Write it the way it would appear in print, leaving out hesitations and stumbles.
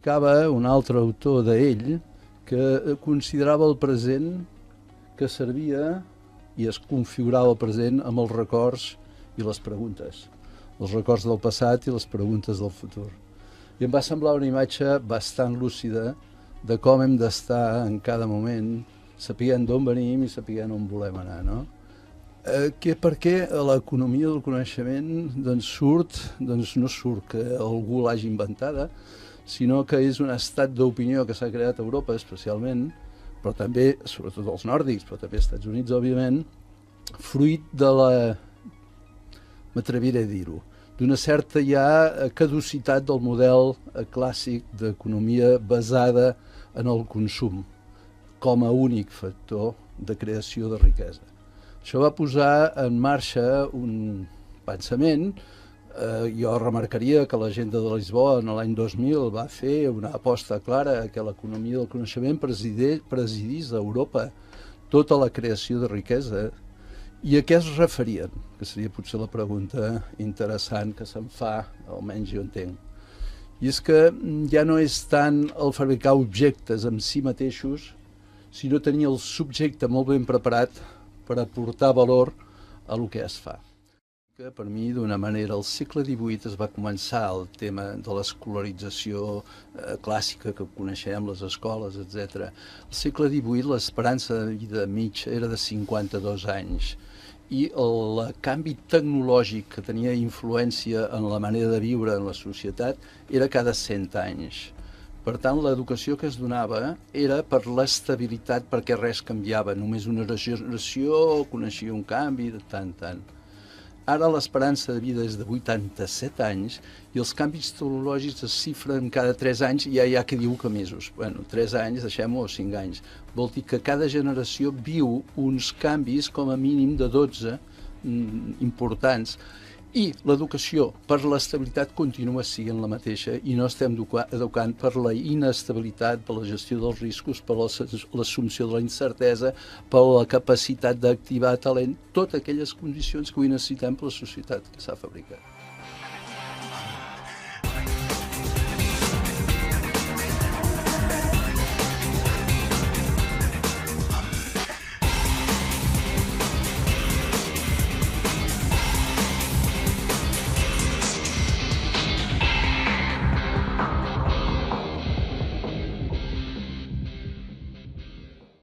explicava un altre autor d'ell que considerava el present que servia i es configurava el present amb els records i les preguntes. Els records del passat i les preguntes del futur. I em va semblar una imatge bastant lúcida de com hem d'estar en cada moment, sapiguent d'on venim i sapiguent on volem anar, no? Perquè l'economia del coneixement no surt que algú l'hagi inventada, sinó que és un estat d'opinió que s'ha creat a Europa especialment, però també, sobretot els nòrdics, però també als Estats Units, òbviament, fruit de la, m'atreviré a dir-ho, d'una certa ja caducitat del model clàssic d'economia basada en el consum com a únic factor de creació de riquesa. Això va posar en marxa un pensament. Jo remarcaria que l'agenda de Lisboa en l'any 2000 va fer una aposta clara que l'economia del coneixement presidís a Europa tota la creació de riquesa. I a què es referien? Que seria potser la pregunta interessant que se'n fa, almenys jo entenc. I és que ja no és tant el fabricar objectes en si mateixos, sinó tenir el subjecte molt ben preparat per aportar valor a el que es fa. Per mi, d'una manera, al segle XVIII es va començar el tema de l'escolarització clàssica que coneixem, les escoles, etc. Al segle XVIII l'esperança de vida mitja era de 52 anys i el canvi tecnològic que tenia influència en la manera de viure en la societat era cada 100 anys. Per tant, l'educació que es donava era per l'estabilitat, perquè res canviava. Només una generació coneixia un canvi de tant en tant. Ara l'esperança de vida és de 87 anys i els canvis tecnològics es xifren cada 3 anys i hi ha qui diu que mesos. Bueno, 3 anys, deixem-ho, o 5 anys. Vol dir que cada generació viu uns canvis com a mínim de 12 importants. I l'educació per l'estabilitat continua sent la mateixa i no estem educant per la inestabilitat, per la gestió dels riscos, per l'assumpció de la incertesa, per la capacitat d'activar talent, totes aquelles condicions que avui necessitem per la societat que s'ha fabricat.